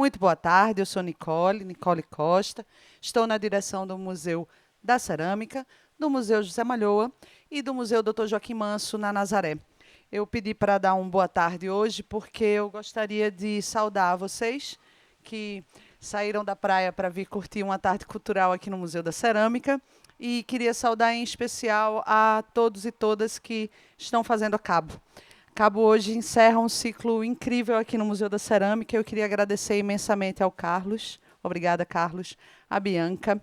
Muito boa tarde, eu sou Nicole Costa, estou na direção do Museu da Cerâmica, do Museu José Malhoa e do Museu Dr. Joaquim Manso, na Nazaré. Eu pedi para dar uma boa tarde hoje porque eu gostaria de saudar vocês que saíram da praia para vir curtir uma tarde cultural aqui no Museu da Cerâmica e queria saudar em especial a todos e todas que estão fazendo a cabo. Cabo hoje encerra um ciclo incrível aqui no Museu da Cerâmica. Eu queria agradecer imensamente ao Carlos, obrigada, Carlos, à Bianca,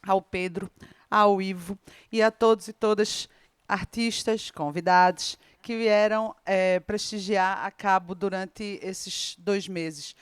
ao Pedro, ao Ivo e a todos e todas artistas, convidados que vieram prestigiar a Cabo durante esses 2 meses.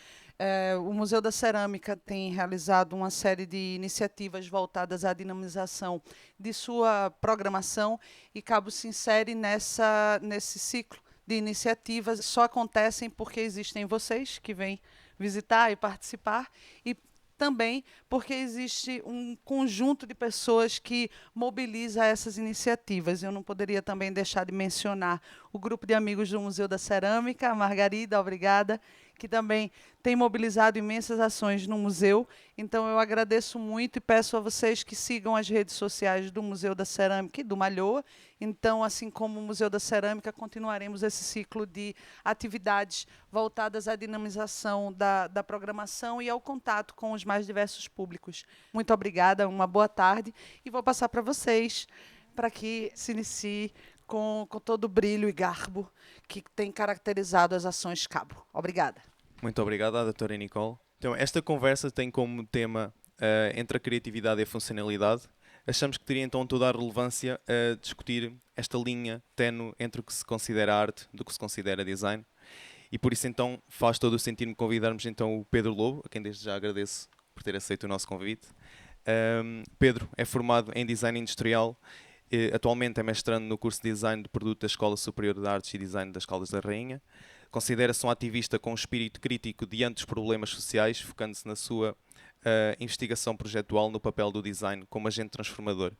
O Museu da Cerâmica tem realizado uma série de iniciativas voltadas à dinamização de sua programação e Cabo se insere nesse ciclo de iniciativas. Só acontecem porque existem vocês que vêm visitar e participar e também porque existe um conjunto de pessoas que mobiliza essas iniciativas. Eu não poderia também deixar de mencionar o grupo de amigos do Museu da Cerâmica, a Margarida, obrigada, que também tem mobilizado imensas ações no museu. Então, eu agradeço muito e peço a vocês que sigam as redes sociais do Museu da Cerâmica e do Malhoa. Então, assim como o Museu da Cerâmica, continuaremos esse ciclo de atividades voltadas à dinamização da programação e ao contato com os mais diversos públicos. Muito obrigada, uma boa tarde. E vou passar para vocês, para que se inicie com todo o brilho e garbo que tem caracterizado as ações Cabo. Obrigada. Muito obrigado à doutora Nicole. Então, esta conversa tem como tema entre a criatividade e a funcionalidade. Achamos que teria então toda a relevância a discutir esta linha ténue entre o que se considera arte do que se considera design. E por isso então faz todo o sentido convidarmos então o Pedro Lobo, a quem desde já agradeço por ter aceito o nosso convite. Pedro é formado em Design Industrial, atualmente é mestrando no curso de Design de Produto da Escola Superior de Artes e Design das Caldas da Rainha. Considera-se um ativista com um espírito crítico diante dos problemas sociais, focando-se na sua investigação projetual no papel do design como agente transformador,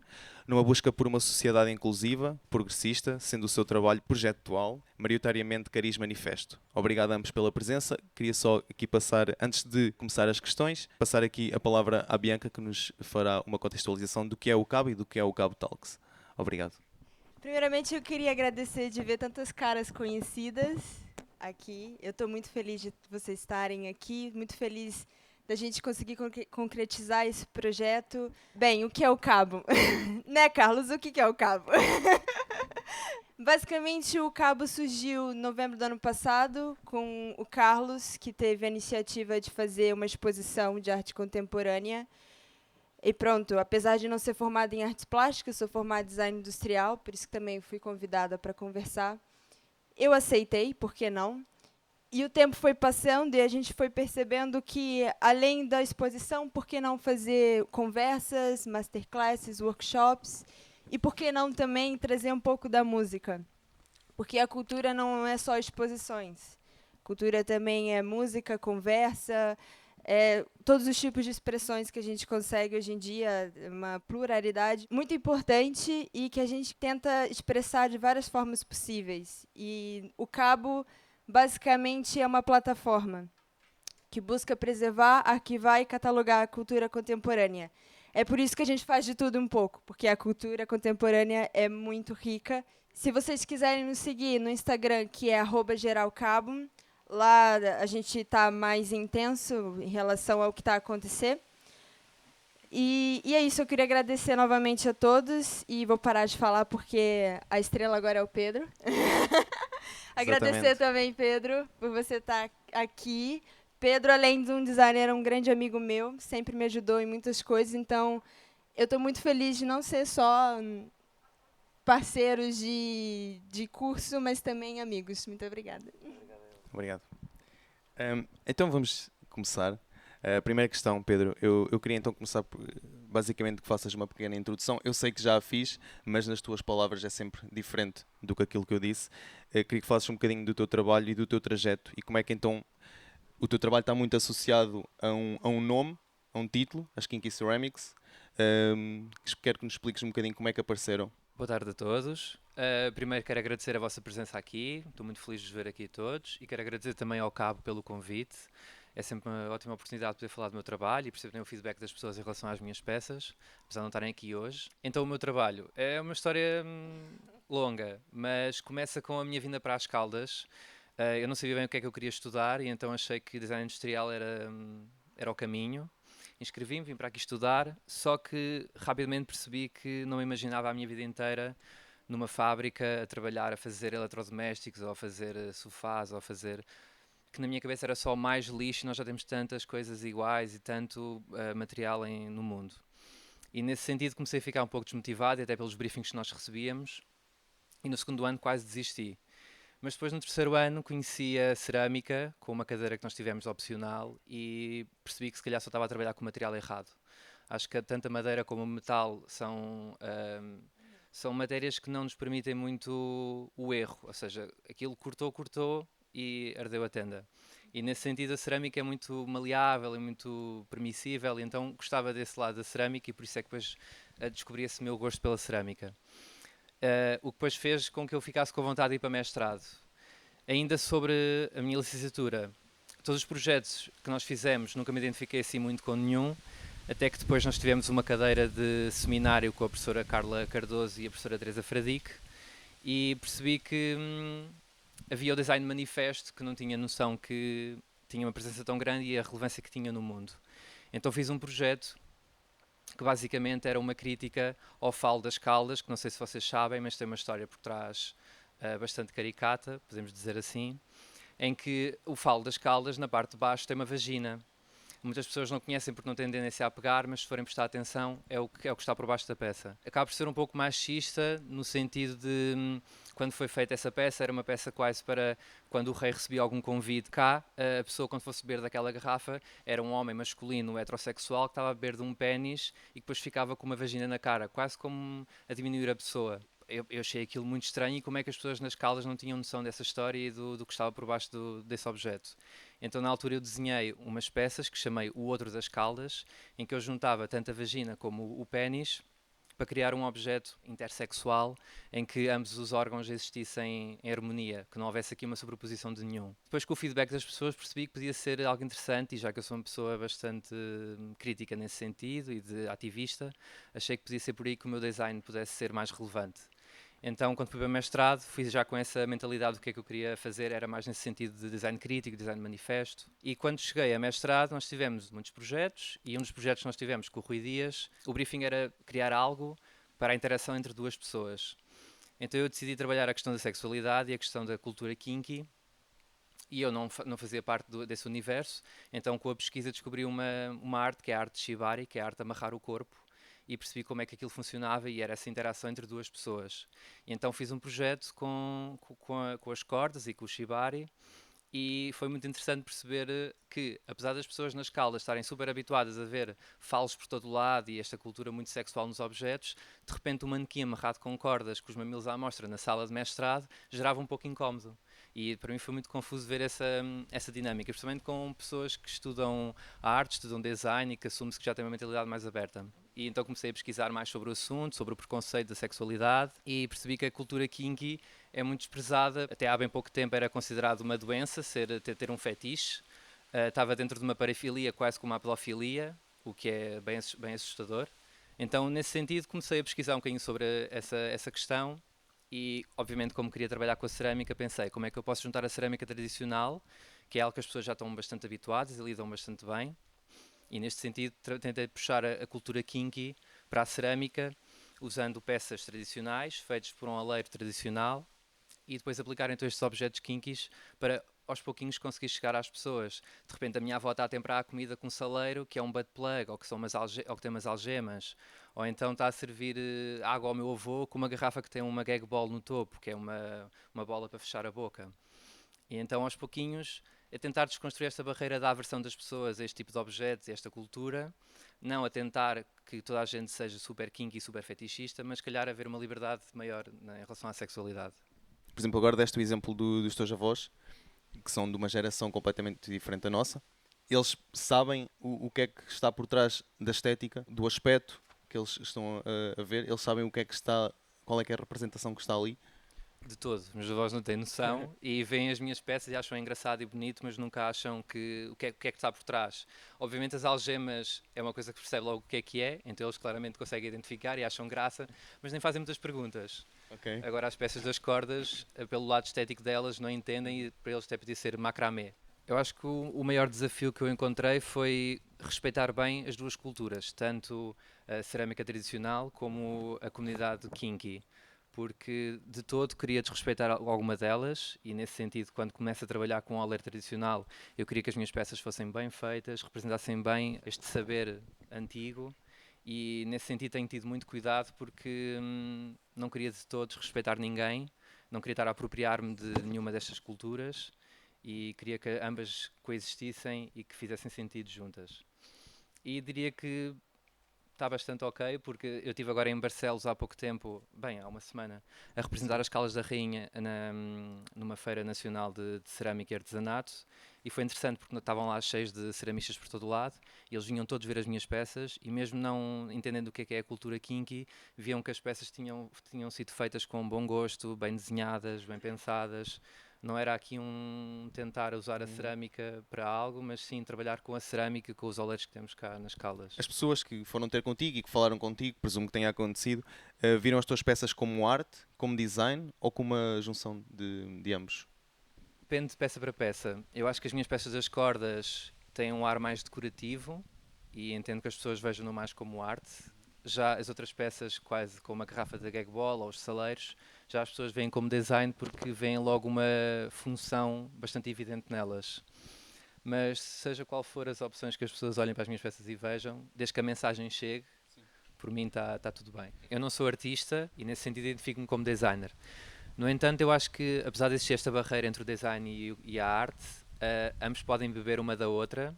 numa busca por uma sociedade inclusiva, progressista, sendo o seu trabalho projetual, maioritariamente cariz manifesto. Obrigado a ambos pela presença. Queria só aqui passar, antes de começar as questões, passar aqui a palavra à Bianca, que nos fará uma contextualização do que é o Cabo e do que é o Cabo Talks. Obrigado. Primeiramente, eu queria agradecer de ver tantas caras conhecidas aqui. Eu estou muito feliz de vocês estarem aqui, muito feliz da gente conseguir concretizar esse projeto. Bem, o que é o Cabo? Né, Carlos? O que é o Cabo? Basicamente, o Cabo surgiu em novembro do ano passado, com o Carlos, que teve a iniciativa de fazer uma exposição de arte contemporânea. E pronto, apesar de não ser formada em artes plásticas, sou formada em design industrial, por isso que também fui convidada para conversar. Eu aceitei, por que não? E o tempo foi passando e a gente foi percebendo que, além da exposição, por que não fazer conversas, masterclasses, workshops? E por que não também trazer um pouco da música? Porque a cultura não é só exposições. Cultura também é música, conversa, todos os tipos de expressões que a gente consegue hoje em dia, uma pluralidade muito importante e que a gente tenta expressar de várias formas possíveis. E o Cabo, basicamente, é uma plataforma que busca preservar, arquivar e catalogar a cultura contemporânea. É por isso que a gente faz de tudo um pouco, porque a cultura contemporânea é muito rica. Se vocês quiserem nos seguir no Instagram, que é @geralcabo, lá a gente está mais intenso em relação ao que está a acontecer. E é isso, eu queria agradecer novamente a todos e vou parar de falar porque a estrela agora é o Pedro. Agradecer também, Pedro, por você estar aqui. Pedro, além de um designer, é um grande amigo meu, sempre me ajudou em muitas coisas, então eu estou muito feliz de não ser só parceiros de curso, mas também amigos. Muito obrigada. Obrigado. Então vamos começar. A primeira questão, Pedro, eu queria então começar por, basicamente, que faças uma pequena introdução. Eu sei que já a fiz, mas nas tuas palavras é sempre diferente do que aquilo que eu disse. Queria que falasses um bocadinho do teu trabalho e do teu trajeto e como é que então o teu trabalho está muito associado a um nome, a um título, as Kinky Ceramics. Quero que nos expliques um bocadinho como é que apareceram. Boa tarde a todos. Primeiro quero agradecer a vossa presença aqui, estou muito feliz de vos ver aqui todos e quero agradecer também ao Cabo pelo convite É sempre uma ótima oportunidade de poder falar do meu trabalho e perceber também o feedback das pessoas em relação às minhas peças, apesar de não estarem aqui hoje. Então o meu trabalho é uma história longa, mas começa com a minha vinda para as Caldas. Eu não sabia bem o que é que eu queria estudar e então achei que design industrial era o caminho. Inscrevi-me, vim para aqui estudar, só que rapidamente percebi que não me imaginava a minha vida inteira numa fábrica a trabalhar, a fazer eletrodomésticos, ou a fazer sofás, ou a fazer... que na minha cabeça era só mais lixo e nós já temos tantas coisas iguais e tanto material no mundo. E nesse sentido comecei a ficar um pouco desmotivado, até pelos briefings que nós recebíamos, e no segundo ano quase desisti. Mas depois no terceiro ano conheci a cerâmica com uma cadeira que nós tivemos opcional e percebi que se calhar só estava a trabalhar com o material errado. Acho que tanto a madeira como o metal são matérias que não nos permitem muito o erro, ou seja, aquilo cortou e ardeu a tenda. E nesse sentido a cerâmica é muito maleável, é muito permissível, e então gostava desse lado da cerâmica e por isso é que depois descobri esse meu gosto pela cerâmica. O que depois fez com que eu ficasse com vontade de ir para mestrado. Ainda sobre a minha licenciatura, todos os projetos que nós fizemos, nunca me identifiquei assim muito com nenhum, até que depois nós tivemos uma cadeira de seminário com a professora Carla Cardoso e a professora Teresa Fradique e percebi que havia o design manifesto que não tinha noção que tinha uma presença tão grande e a relevância que tinha no mundo. Então fiz um projeto que basicamente era uma crítica ao Falo das Caldas, que não sei se vocês sabem, mas tem uma história por trás bastante caricata, podemos dizer assim, em que o Falo das Caldas, na parte de baixo, tem uma vagina. Muitas pessoas não conhecem porque não têm tendência a pegar, mas se forem prestar atenção, é o que está por baixo da peça. Acaba por ser um pouco machista, no sentido de, quando foi feita essa peça, era uma peça quase para quando o rei recebia algum convite cá, a pessoa, quando fosse beber daquela garrafa, era um homem masculino heterossexual que estava a beber de um pénis e que depois ficava com uma vagina na cara, quase como a diminuir a pessoa. Eu achei aquilo muito estranho e como é que as pessoas nas Caldas não tinham noção dessa história e do que estava por baixo desse objeto. Então na altura eu desenhei umas peças que chamei O Outro das Caldas, em que eu juntava tanto a vagina como o pénis para criar um objeto intersexual em que ambos os órgãos existissem em harmonia, que não houvesse aqui uma sobreposição de nenhum. Depois com o feedback das pessoas percebi que podia ser algo interessante e já que eu sou uma pessoa bastante crítica nesse sentido e de ativista, achei que podia ser por aí que o meu design pudesse ser mais relevante. Então, quando fui para o mestrado, fui já com essa mentalidade do que é que eu queria fazer, era mais nesse sentido de design crítico, design manifesto. E quando cheguei a mestrado, nós tivemos muitos projetos, e um dos projetos que nós tivemos com o Rui Dias, o briefing era criar algo para a interação entre duas pessoas. Então eu decidi trabalhar a questão da sexualidade e a questão da cultura kinky, e eu não fazia parte desse universo, então com a pesquisa descobri uma arte, que é a arte de Shibari, que é a arte de amarrar o corpo, e percebi como é que aquilo funcionava e era essa interação entre duas pessoas. E então fiz um projeto com as cordas e com o Shibari e foi muito interessante perceber que, apesar das pessoas nas Caldas estarem super habituadas a ver falos por todo o lado e esta cultura muito sexual nos objetos, de repente um manequim amarrado com cordas com os mamilos à mostra na sala de mestrado gerava um pouco incómodo. E para mim foi muito confuso ver essa dinâmica, principalmente com pessoas que estudam arte, estudam design e que assume-se que já têm uma mentalidade mais aberta. E então comecei a pesquisar mais sobre o assunto, sobre o preconceito da sexualidade e percebi que a cultura kinky é muito desprezada. Até há bem pouco tempo era considerado uma doença ter um fetiche. Estava dentro de uma parafilia quase como a pedofilia, o que é bem assustador. Então, nesse sentido, comecei a pesquisar um bocadinho sobre essa questão e, obviamente, como queria trabalhar com a cerâmica, pensei como é que eu posso juntar a cerâmica tradicional, que é algo que as pessoas já estão bastante habituadas e lidam bastante bem, e neste sentido tentei puxar a cultura kinky para a cerâmica, usando peças tradicionais, feitas por um aleiro tradicional, e depois aplicar então estes objetos kinkies para aos pouquinhos conseguir chegar às pessoas. De repente a minha avó está a temperar a comida com um saleiro que é um butt plug, ou que tem umas algemas, ou então está a servir água ao meu avô com uma garrafa que tem uma gag ball no topo, que é uma bola para fechar a boca. E então aos pouquinhos é tentar desconstruir esta barreira da aversão das pessoas a este tipo de objetos, a esta cultura, não a tentar que toda a gente seja super kinky e super fetichista, mas calhar haver uma liberdade maior, né, em relação à sexualidade. Por exemplo, agora deste o exemplo dos teus avós, que são de uma geração completamente diferente da nossa. Eles sabem o que é que está por trás da estética, do aspecto que eles estão a ver. Eles sabem o que é que está, qual é que é a representação que está ali. De todo, meus avós não têm noção e veem as minhas peças e acham engraçado e bonito, mas nunca acham que o que é que está por trás. Obviamente as algemas é uma coisa que percebe logo o que é, então eles claramente conseguem identificar e acham graça, mas nem fazem muitas perguntas. Ok. Agora as peças das cordas, pelo lado estético delas, não entendem e para eles até podia ser macramé. Eu acho que o maior desafio que eu encontrei foi respeitar bem as duas culturas, tanto a cerâmica tradicional como a comunidade kinky, porque de todo queria desrespeitar alguma delas e nesse sentido, quando começo a trabalhar com óleo tradicional, eu queria que as minhas peças fossem bem feitas, representassem bem este saber antigo e nesse sentido tenho tido muito cuidado porque não queria de todo desrespeitar ninguém, não queria estar a apropriar-me de nenhuma destas culturas e queria que ambas coexistissem e que fizessem sentido juntas. E diria que está bastante ok, porque eu estive agora em Barcelos há pouco tempo, bem, há uma semana, a representar as Calas da Rainha numa feira nacional de cerâmica e artesanato e foi interessante porque estavam lá cheios de ceramistas por todo o lado e eles vinham todos ver as minhas peças e mesmo não entendendo o que é a cultura kinky, viam que as peças tinham sido feitas com bom gosto, bem desenhadas, bem pensadas. Não era aqui tentar usar a cerâmica para algo, mas sim trabalhar com a cerâmica, com os óleos que temos cá nas Caldas. As pessoas que foram ter contigo e que falaram contigo, presumo que tenha acontecido, viram as tuas peças como arte, como design ou como uma junção de ambos? Depende de peça para peça. Eu acho que as minhas peças das cordas têm um ar mais decorativo e entendo que as pessoas vejam-no mais como arte. Já as outras peças, quase como a garrafa da Gag Ball ou os saleiros, já as pessoas veem como design porque veem logo uma função bastante evidente nelas. Mas seja qual for as opções que as pessoas olhem para as minhas peças e vejam, desde que a mensagem chegue, por mim está tudo bem. Eu não sou artista e nesse sentido identifico-me como designer. No entanto, eu acho que apesar de existir esta barreira entre o design e a arte, ambos podem beber uma da outra,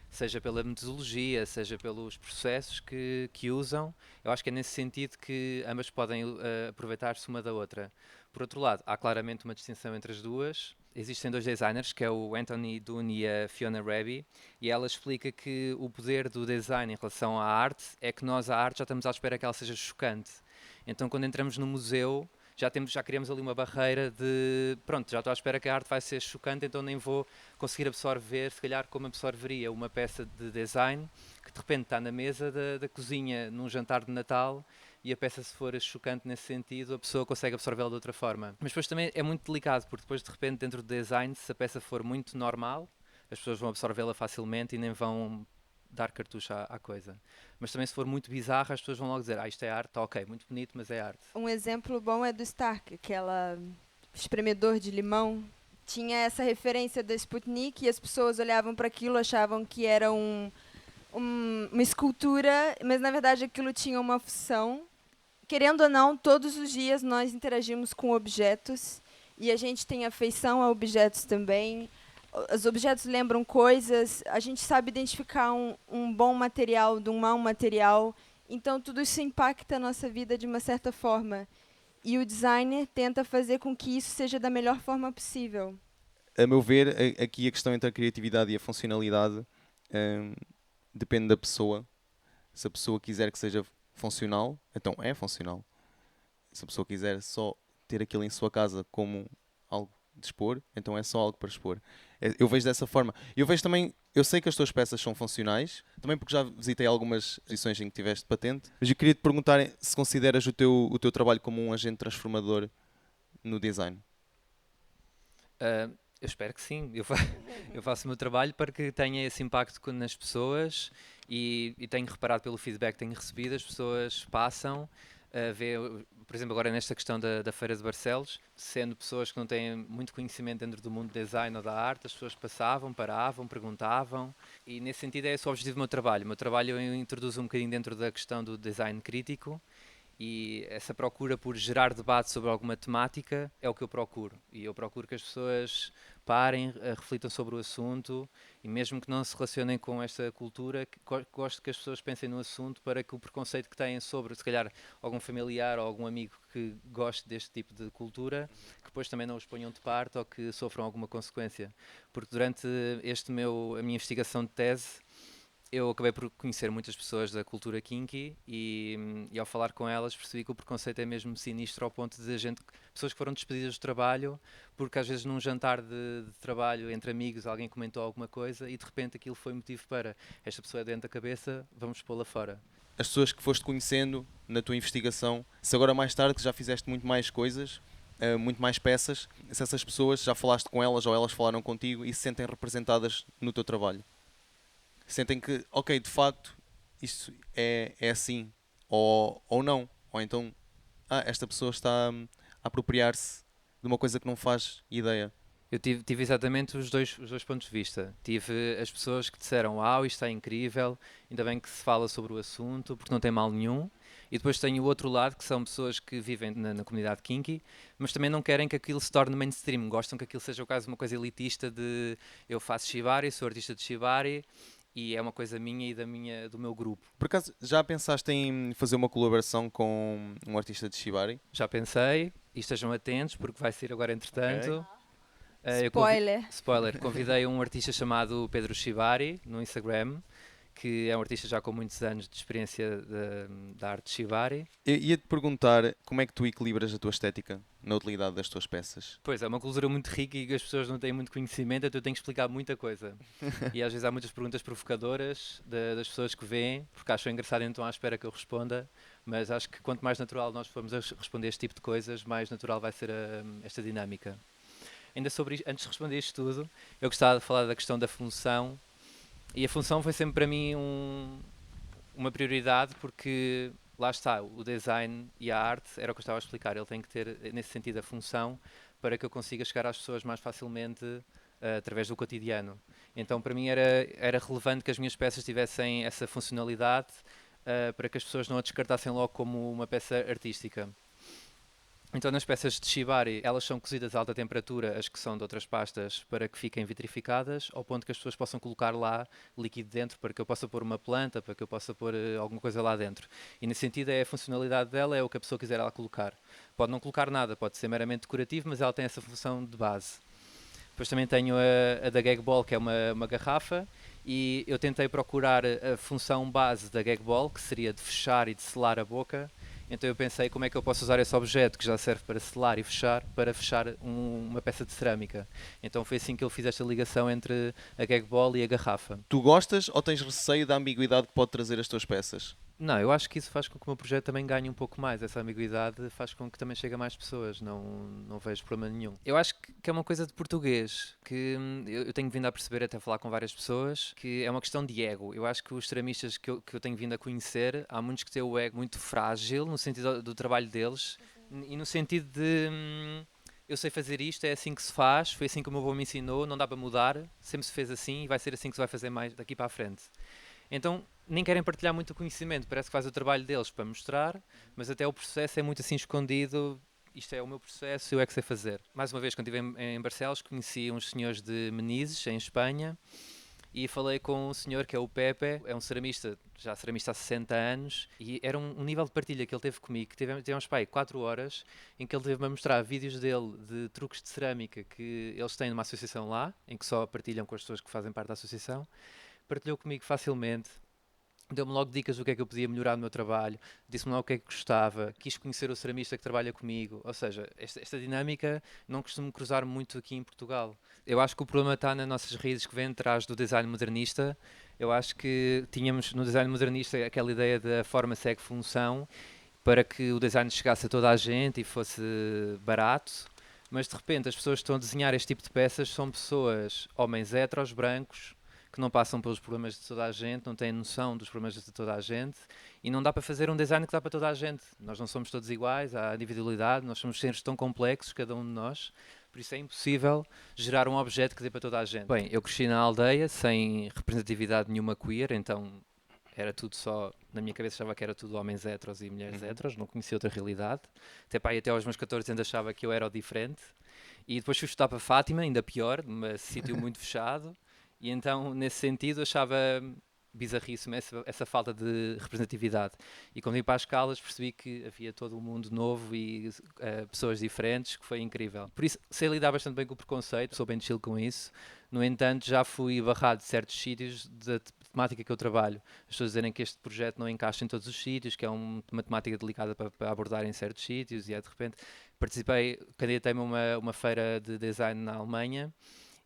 seja pela metodologia, seja pelos processos que usam. Eu acho que é nesse sentido que ambas podem aproveitar-se uma da outra. Por outro lado, há claramente uma distinção entre as duas. Existem dois designers, que é o Anthony Dunne e a Fiona Raby, e ela explica que o poder do design em relação à arte é que nós, a arte, já estamos à espera que ela seja chocante. Então, quando entramos no museu, já criamos ali uma barreira de, pronto, já estou à espera que a arte vai ser chocante, então nem vou conseguir absorver, se calhar como absorveria uma peça de design, que de repente está na mesa da cozinha num jantar de Natal, e a peça se for chocante nesse sentido, a pessoa consegue absorvê-la de outra forma. Mas depois também é muito delicado, porque depois de repente dentro do design, se a peça for muito normal, as pessoas vão absorvê-la facilmente e nem vão dar cartucho à coisa. Mas também se for muito bizarra, as pessoas vão logo dizer, isto é arte, ok, muito bonito, mas é arte. Um exemplo bom é do Stark, aquela espremedor de limão. Tinha essa referência da Sputnik e as pessoas olhavam para aquilo, achavam que era uma escultura, mas na verdade aquilo tinha uma função. Querendo ou não, todos os dias nós interagimos com objetos e a gente tem afeição a objetos também. Os objetos lembram coisas, a gente sabe identificar um bom material de um mau material. Então, tudo isso impacta a nossa vida de uma certa forma. E o designer tenta fazer com que isso seja da melhor forma possível. A meu ver, aqui a questão entre a criatividade e a funcionalidade depende da pessoa. Se a pessoa quiser que seja funcional, então é funcional. Se a pessoa quiser só ter aquilo em sua casa como algo de expor, então é só algo para expor. Eu vejo dessa forma. Eu vejo também, eu sei que as tuas peças são funcionais, também porque já visitei algumas exposições em que tiveste patente, mas eu queria te perguntar se consideras o teu trabalho como um agente transformador no design. Eu espero que sim. Eu faço o meu trabalho para que tenha esse impacto nas pessoas e tenho reparado pelo feedback que tenho recebido, as pessoas passam a ver, por exemplo, agora nesta questão da Feira de Barcelos, sendo pessoas que não têm muito conhecimento dentro do mundo do design ou da arte, as pessoas passavam, paravam, perguntavam e nesse sentido é esse o objetivo do meu trabalho. O meu trabalho eu introduzo um bocadinho dentro da questão do design crítico e essa procura por gerar debate sobre alguma temática é o que eu procuro. E eu procuro que as pessoas parem, reflitam sobre o assunto e mesmo que não se relacionem com esta cultura, gosto que as pessoas pensem no assunto para que o preconceito que têm sobre, se calhar, algum familiar ou algum amigo que goste deste tipo de cultura, que depois também não os ponham de parte ou que sofram alguma consequência. Porque durante a minha investigação de tese, eu acabei por conhecer muitas pessoas da cultura kinky e ao falar com elas percebi que o preconceito é mesmo sinistro ao ponto de pessoas que foram despedidas do trabalho porque às vezes num jantar de trabalho entre amigos alguém comentou alguma coisa e de repente aquilo foi motivo para esta pessoa é dentro da cabeça, vamos pô-la fora. As pessoas que foste conhecendo na tua investigação, se agora mais tarde que já fizeste muito mais coisas, muito mais peças, se essas pessoas já falaste com elas ou elas falaram contigo e se sentem representadas no teu trabalho? Sentem que, ok, de facto, isso é assim, ou não. Ou então, esta pessoa está a apropriar-se de uma coisa que não faz ideia. Eu tive exatamente os dois pontos de vista. Tive as pessoas que disseram, isto está incrível, ainda bem que se fala sobre o assunto, porque não tem mal nenhum. E depois tenho o outro lado, que são pessoas que vivem na comunidade kinky, mas também não querem que aquilo se torne mainstream. Gostam que aquilo seja quase uma coisa elitista de eu faço shibari, sou artista de shibari, e é uma coisa minha e do meu grupo. Por acaso, já pensaste em fazer uma colaboração com um artista de shibari? Já pensei, e estejam atentos, porque vai ser agora entretanto. Spoiler. Spoiler, convidei um artista chamado Pedro Shibari no Instagram, que é um artista já com muitos anos de experiência da arte de Shibari. Ia-te perguntar como é que tu equilibras a tua estética na utilidade das tuas peças. Pois, é uma cultura muito rica e que as pessoas não têm muito conhecimento, então eu tenho que explicar muita coisa. E às vezes há muitas perguntas provocadoras das pessoas que veem, porque acham engraçado e não estão à espera que eu responda, mas acho que quanto mais natural nós formos a responder este tipo de coisas, mais natural vai ser esta dinâmica. Ainda antes de responder isto tudo, eu gostava de falar da questão da função. E a função foi sempre para mim uma prioridade porque lá está, o design e a arte, era o que eu estava a explicar, ele tem que ter nesse sentido a função para que eu consiga chegar às pessoas mais facilmente através do cotidiano. Então para mim era relevante que as minhas peças tivessem essa funcionalidade para que as pessoas não a descartassem logo como uma peça artística. Então nas peças de shibari, elas são cozidas a alta temperatura, as que são de outras pastas, para que fiquem vitrificadas, ao ponto que as pessoas possam colocar lá líquido dentro, para que eu possa pôr uma planta, para que eu possa pôr alguma coisa lá dentro. E nesse sentido a funcionalidade dela é o que a pessoa quiser lá colocar. Pode não colocar nada, pode ser meramente decorativo, mas ela tem essa função de base. Depois também tenho a da Gag Ball, que é uma garrafa, e eu tentei procurar a função base da Gag Ball, que seria de fechar e de selar a boca. Então eu pensei como é que eu posso usar esse objeto que já serve para selar e fechar, para fechar uma peça de cerâmica. Então foi assim que eu fiz esta ligação entre a Gag Ball e a garrafa. Tu gostas ou tens receio da ambiguidade que pode trazer as tuas peças? Não, eu acho que isso faz com que o meu projeto também ganhe um pouco mais. Essa ambiguidade faz com que também chegue a mais pessoas. Não vejo problema nenhum. Eu acho que é uma coisa de português, que eu tenho vindo a perceber, até falar com várias pessoas, que é uma questão de ego. Eu acho que os ceramistas que eu tenho vindo a conhecer, há muitos que têm o ego muito frágil, no sentido do trabalho deles, e no sentido de... eu sei fazer isto, é assim que se faz, foi assim que o meu avô me ensinou, não dá para mudar, sempre se fez assim e vai ser assim que se vai fazer mais daqui para a frente. Então nem querem partilhar muito o conhecimento, parece que faz o trabalho deles para mostrar, mas até o processo é muito assim escondido, isto é o meu processo, eu é que sei fazer. Mais uma vez, quando estive em Barcelos, conheci uns senhores de Menizes, em Espanha, e falei com um senhor que é o Pepe, é um ceramista, já ceramista há 60 anos, e era um nível de partilha que ele teve comigo, que tivemos 4 horas, em que ele teve-me a mostrar vídeos dele de truques de cerâmica que eles têm numa associação lá, em que só partilham com as pessoas que fazem parte da associação. Partilhou comigo facilmente, deu-me logo dicas do que é que eu podia melhorar no meu trabalho, disse-me logo o que é que gostava, quis conhecer o ceramista que trabalha comigo, ou seja, esta dinâmica não costumo cruzar muito aqui em Portugal. Eu acho que o problema está nas nossas raízes que vêm atrás do design modernista. Eu acho que tínhamos no design modernista aquela ideia da forma segue função, para que o design chegasse a toda a gente e fosse barato, mas de repente as pessoas que estão a desenhar este tipo de peças são pessoas, homens heteros, brancos, que não passam pelos problemas de toda a gente, não têm noção dos problemas de toda a gente, e não dá para fazer um design que dá para toda a gente. Nós não somos todos iguais, há individualidade, nós somos seres tão complexos, cada um de nós, por isso é impossível gerar um objeto que dê para toda a gente. Bem, eu cresci na aldeia sem representatividade nenhuma queer, então era tudo só, na minha cabeça achava que era tudo homens heteros e mulheres heteros, não conhecia outra realidade. Até aos meus 14 anos achava que eu era o diferente. E depois fui estudar para Fátima, ainda pior, num sítio muito fechado. E então, nesse sentido, achava bizarríssimo essa falta de representatividade. E quando vim para as Caldas percebi que havia todo um mundo novo e pessoas diferentes, que foi incrível. Por isso, sei lidar bastante bem com o preconceito, sou bem chill com isso. No entanto, já fui barrado de certos sítios temática que eu trabalho, as pessoas dizerem que este projeto não encaixa em todos os sítios, que é uma temática delicada para abordar em certos sítios, e de repente candidatei-me a uma feira de design na Alemanha,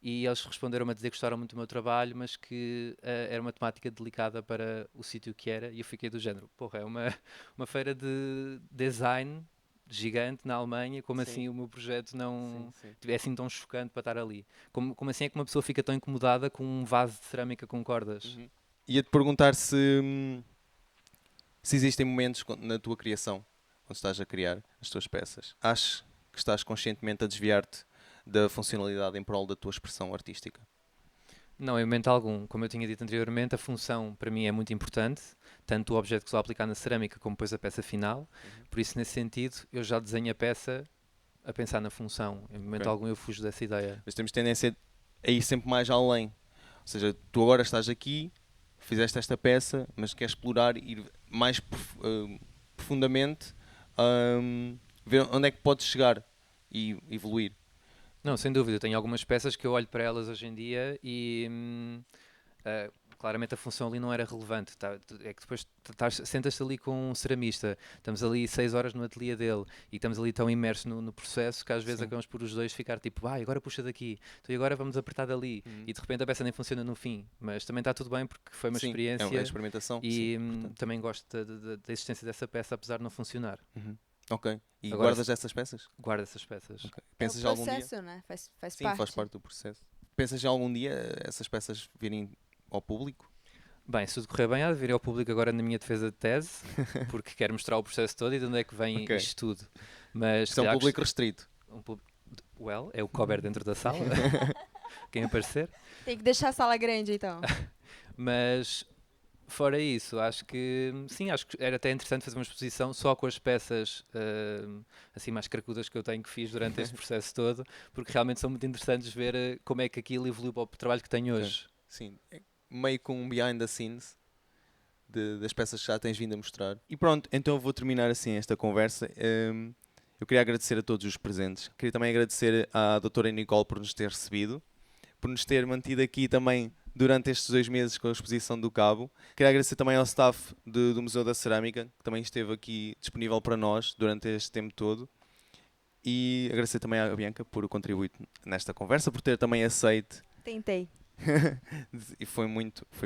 e eles responderam-me a dizer que gostaram muito do meu trabalho, mas que era uma temática delicada para o sítio que era, e eu fiquei do género, porra, é uma feira de design gigante na Alemanha, como Sim. assim o meu projeto não Sim. é assim tão chocante para estar ali? Como assim é que uma pessoa fica tão incomodada com um vaso de cerâmica com cordas? Uhum. Ia-te perguntar se existem momentos na tua criação, quando estás a criar as tuas peças, achas que estás conscientemente a desviar-te da funcionalidade em prol da tua expressão artística? Não, em momento algum. Como eu tinha dito anteriormente, a função para mim é muito importante, tanto o objeto que estou a aplicar na cerâmica como depois a peça final. Por isso, nesse sentido, eu já desenho a peça a pensar na função. Em momento Ok. algum eu fujo dessa ideia. Mas temos tendência a ir sempre mais além. Ou seja, tu agora estás aqui, fizeste esta peça, mas queres explorar e ir mais profundamente, ver onde é que podes chegar e evoluir. Não, sem dúvida. Eu tenho algumas peças que eu olho para elas hoje em dia e claramente a função ali não era relevante. É que depois sentas-te ali com um ceramista, estamos ali 6 horas no ateliê dele e estamos ali tão imersos no processo que às vezes Sim. acabamos por os dois ficar tipo, agora puxa daqui, então e agora vamos apertar dali. E de repente a peça nem funciona no fim. Mas também está tudo bem porque foi uma Sim, experiência é uma experimentação. e Sim, portanto. também gosto da existência dessa peça apesar de não funcionar. Ok. E Agora, guardas essas peças? Guardo essas peças. Ok. É Pensas o algum dia? processo, né? Faz Sim, parte. faz parte do processo. Pensas em algum dia essas peças virem ao público? Bem, se tudo correr bem, há de vir ao público agora na minha defesa de tese, porque quero mostrar o processo todo e de onde é que vem Ok. isto tudo. Mas Isto é um público restrito. é o que couber dentro da sala, quem aparecer. Tem que deixar a sala grande, então. Mas fora isso, acho que sim, acho que era até interessante fazer uma exposição só com as peças assim mais cracudas que eu tenho que fiz durante este processo todo, porque realmente são muito interessantes ver como é que aquilo evoluiu para o trabalho que tenho hoje. Sim, é meio com um behind the scenes das peças que já tens vindo a mostrar. E pronto, então eu vou terminar assim esta conversa. Eu queria agradecer a todos os presentes. Queria também agradecer à doutora Nicole por nos ter recebido, por nos ter mantido aqui também durante estes 2 meses com a exposição do Cabo. Queria agradecer também ao staff do Museu da Cerâmica, que também esteve aqui disponível para nós durante este tempo todo. E agradecer também à Bianca por o contributo nesta conversa, por ter também aceito. Tentei. E foi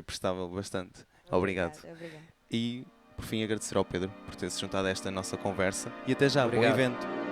prestável bastante. Obrigado. Obrigada. E, por fim, agradecer ao Pedro por ter se juntado a esta nossa conversa. E até já, Obrigado. bom evento.